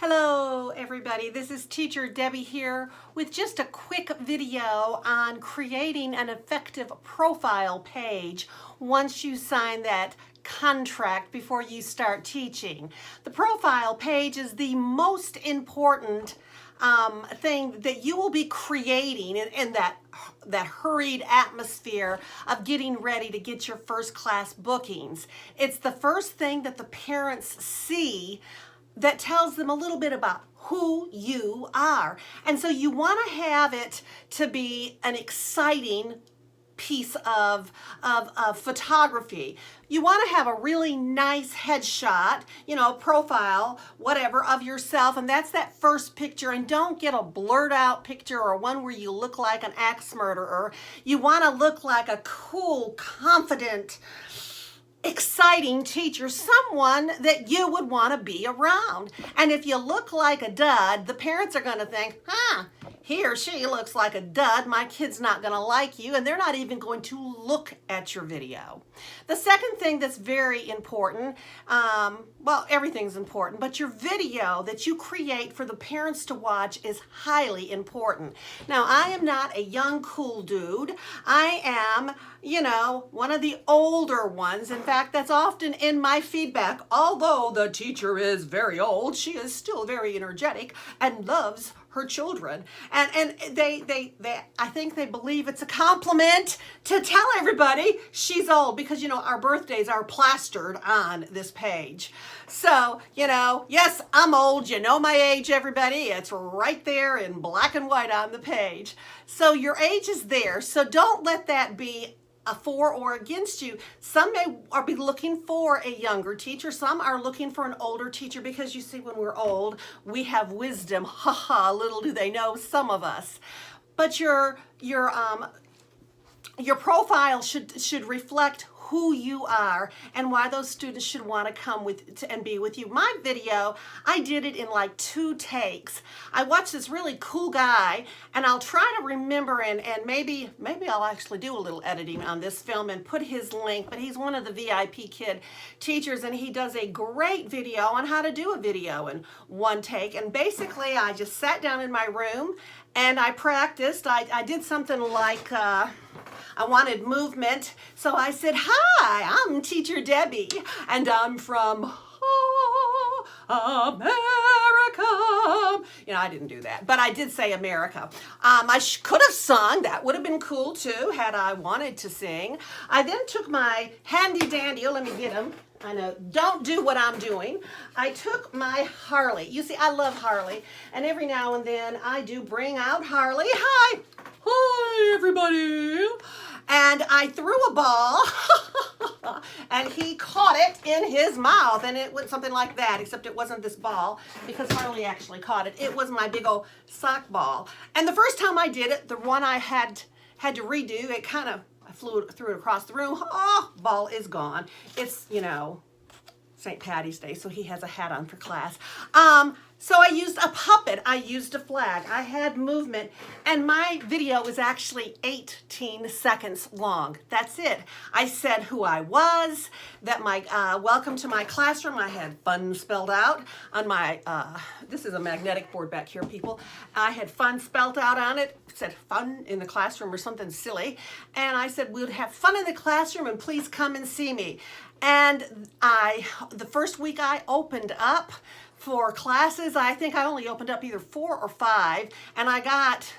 Hello everybody, this is Teacher Debbie here with just a quick video on creating an effective profile page once you sign that contract before you start teaching. The profile page is the most important thing that you will be creating in that hurried atmosphere of getting ready to get your first class bookings. It's the first thing that the parents see that tells them a little bit about who you are. And so you want to have it to be an exciting piece of photography. You want to have a really nice headshot, profile, whatever, of yourself, and that's that first picture. And don't get a blurred out picture or one where you look like an axe murderer. You want to look like a cool, confident, exciting teacher, someone that you would want to be around. And if you look like a dud, the parents are going to think, he or she looks like a dud, my kid's not going to like you, and they're not even going to look at your video. The second thing that's very important, well, everything's important, but your video that you create for the parents to watch is highly important. Now, I am not a young, cool dude. I am, one of the older ones. In fact, that's often in my feedback. Although the teacher is very old, she is still very energetic and loves her children. And they I think they believe it's a compliment to tell everybody she's old because, our birthdays are plastered on this page. So, yes, I'm old. You know my age, everybody. It's right there in black and white on the page. So your age is there. So don't let that be a for or against you. Some may be looking for a younger teacher. Some are looking for an older teacher because you see, when we're old, we have wisdom. Ha ha, little do they know, some of us. But your profile should reflect who you are and why those students should want to come and be with you. My video, I did it in like 2 takes. I watched this really cool guy, and I'll try to remember and maybe I'll actually do a little editing on this film and put his link, but he's one of the VIPKid teachers, and he does a great video on how to do a video in 1 take. And basically, I just sat down in my room and I practiced. I did something like, I wanted movement, so I said, "Hi, I'm Teacher Debbie, and I'm from America." I didn't do that, but I did say America. I could have sung. That would have been cool, too, had I wanted to sing. I then took my handy-dandy, let me get him. I know, don't do what I'm doing. I took my Harley. You see, I love Harley, and every now and then I do bring out Harley. Hi! Hi, everybody! And I threw a ball, and he caught it in his mouth, and it went something like that, except it wasn't this ball, because Harley actually caught it. It was my big old sock ball. And the first time I did it, the one I had to redo, it kind of, I threw it across the room. Oh, ball is gone. It's, St. Patty's Day, so he has a hat on for class. So I used a puppet, I used a flag, I had movement, and my video was actually 18 seconds long. That's it. I said who I was, that my welcome to my classroom. I had fun spelled out on my, this is a magnetic board back here, people. I had fun spelled out on it. It said fun in the classroom or something silly. And I said, we'll have fun in the classroom and please come and see me. And the first week I opened up for classes, I think I only opened up either 4 or 5, and I got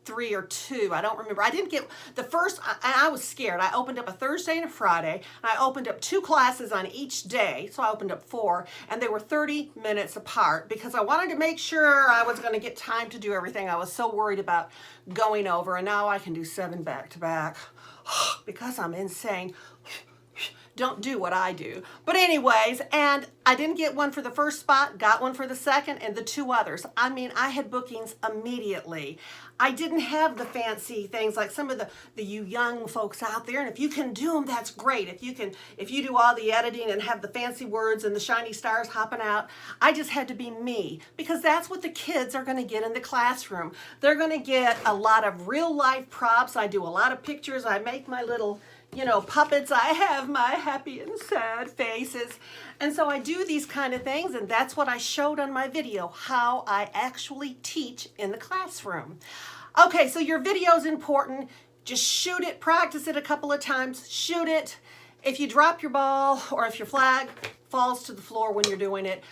3 or 2. I don't remember. I didn't get the first, I was scared. I opened up a Thursday and a Friday, and I opened up 2 classes on each day, so I opened up 4, and they were 30 minutes apart because I wanted to make sure I was going to get time to do everything. I was so worried about going over, and now I can do 7 back to back because I'm insane. Don't do what I do. But anyways, and I didn't get one for the first spot, got one for the second, and the 2 others. I mean, I had bookings immediately. I didn't have the fancy things like some of you young folks out there, and if you can do them, that's great. If you do all the editing and have the fancy words and the shiny stars hopping out, I just had to be me, because that's what the kids are going to get in the classroom. They're going to get a lot of real life props. I do a lot of pictures. I make my little you know, puppets. I have my happy and sad faces. And so I do these kind of things, and that's what I showed on my video, how I actually teach in the classroom. Okay, so your video is important. Just shoot it, practice it a couple of times, shoot it. If you drop your ball or if your flag falls to the floor when you're doing it,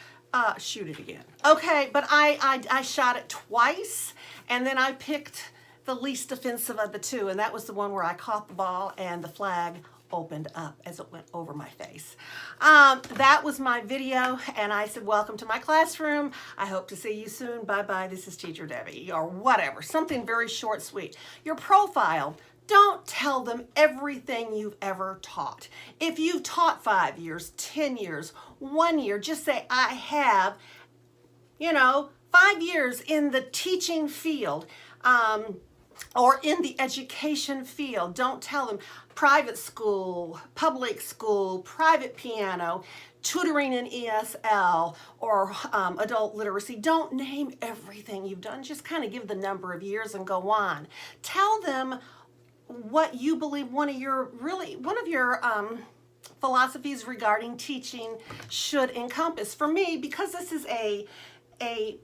shoot it again. Okay, but I shot it twice, and then I picked the least offensive of the two, and that was the one where I caught the ball and the flag opened up as it went over my face. That was my video, and I said, welcome to my classroom. I hope to see you soon. Bye-bye, this is Teacher Debbie, or whatever, something very short, sweet. Your profile, don't tell them everything you've ever taught. If you've taught 5 years, 10 years, 1 year, just say, I have, 5 years in the teaching field, or in the education field. Don't tell them private school, public school, private piano, tutoring in ESL, or adult literacy. Don't name everything you've done. Just kind of give the number of years and go on. Tell them what you believe one of your philosophies regarding teaching should encompass. For me, because this is a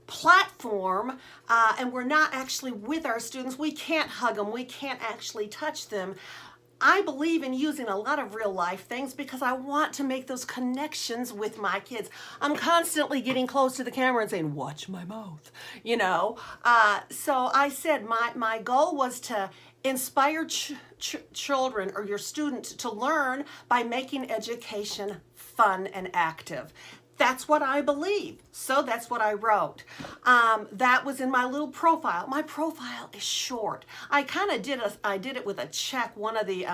platform and we're not actually with our students, we can't hug them, we can't actually touch them. I believe in using a lot of real life things because I want to make those connections with my kids. I'm constantly getting close to the camera and saying, watch my mouth, So I said my goal was to inspire children or your students to learn by making education fun and active. That's what I believe. So that's what I wrote. That was in my little profile. My profile is short. I kind of did it with a check, one of the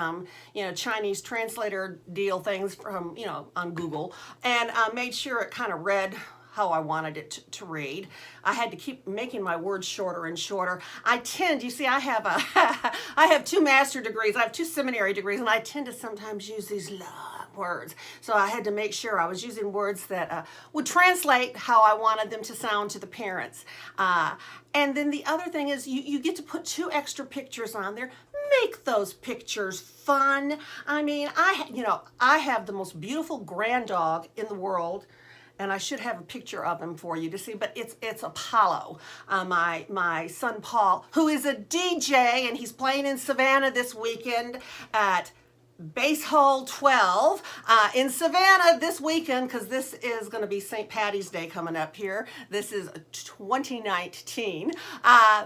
Chinese translator deal things from on Google, and made sure it kind of read how I wanted it to read. I had to keep making my words shorter and shorter. I have I have 2 master degrees. I have 2 seminary degrees, and I tend to sometimes use these long words. So I had to make sure I was using words that would translate how I wanted them to sound to the parents. And then the other thing is you get to put 2 extra pictures on there. Make those pictures fun. I mean, I have the most beautiful grand dog in the world, and I should have a picture of him for you to see, but it's Apollo, my son Paul, who is a DJ, and he's playing in Savannah this weekend at Base Hole 12 in Savannah this weekend, because this is going to be St. Patty's Day coming up here. This is 2019,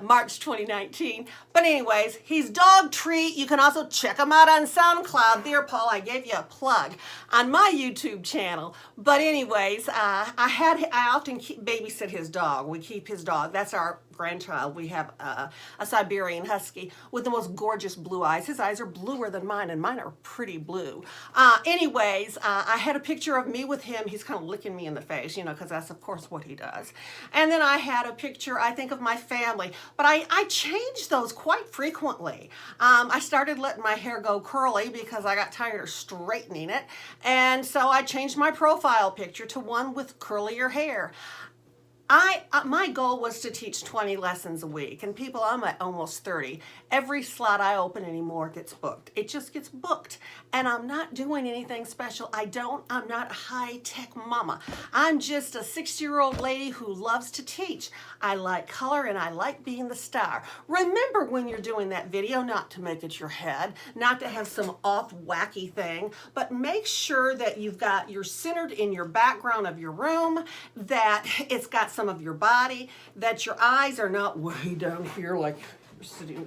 March 2019. But anyways, he's dog treat. You can also check him out on SoundCloud. There, Paul, I gave you a plug on my YouTube channel. But anyways, I often babysit his dog. We keep his dog. That's our grandchild. We have a Siberian Husky with the most gorgeous blue eyes. His eyes are bluer than mine, and mine are pretty blue. I had a picture of me with him. He's kind of licking me in the face, because that's of course what he does. And then I had a picture, I think, of my family, but I changed those quite frequently. I started letting my hair go curly because I got tired of straightening it, and so I changed my profile picture to one with curlier hair. My goal was to teach 20 lessons a week, and people, I'm at almost 30. Every slot I open anymore gets booked. It just gets booked, and I'm not doing anything special. I'm not a high-tech mama. I'm just a 60-year-old lady who loves to teach. I like color, and I like being the star. Remember when you're doing that video not to make it your head, not to have some off wacky thing, but make sure that you're centered in your background of your room, that it's got some of your body, that your eyes are not way down here like you're sitting,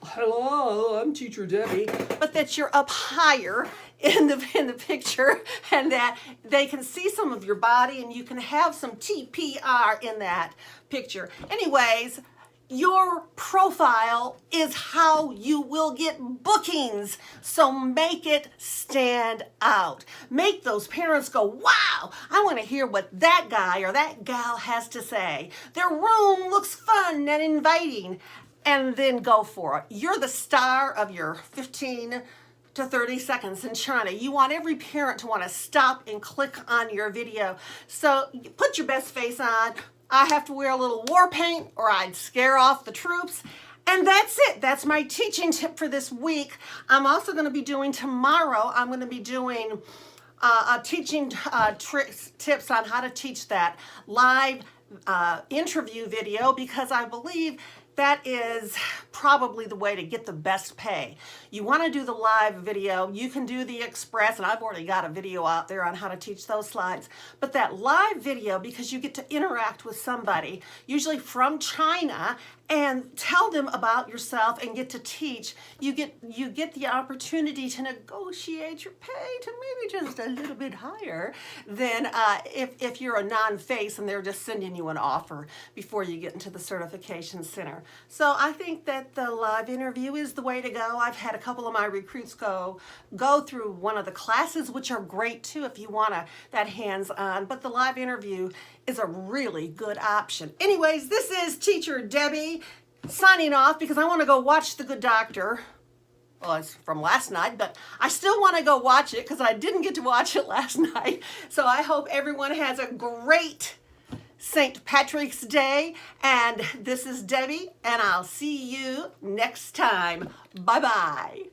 hello, I'm Teacher Debbie, but that you're up higher in the picture, and that they can see some of your body, and you can have some TPR in that picture. Anyways, your profile is how you will get bookings, so make it stand out. Make those parents go, wow, I want to hear what that guy or that gal has to say. Their room looks fun and inviting, and then go for it. You're the star of your 15 to 30 seconds in China. You want every parent to want to stop and click on your video. So put your best face on. I have to wear a little war paint or I'd scare off the troops. And that's it. That's my teaching tip for this week. I'm also going to be doing tomorrow, I'm going to be doing teaching tips on how to teach that live interview video, because I believe that is probably the way to get the best pay. You want to do the live video, you can do the express, and I've already got a video out there on how to teach those slides. But that live video, because you get to interact with somebody, usually from China, and tell them about yourself and get to teach, you get the opportunity to negotiate your pay to maybe just a little bit higher than if you're a non-face and they're just sending you an offer before you get into the certification center. So I think that the live interview is the way to go. I've had a couple of my recruits go through one of the classes, which are great too if you want that hands-on, but the live interview is a really good option. Anyways, this is Teacher Debbie signing off because I want to go watch The Good Doctor. Well, it's from last night, but I still want to go watch it because I didn't get to watch it last night. So I hope everyone has a great St. Patrick's Day. And this is Debbie, and I'll see you next time. Bye-bye.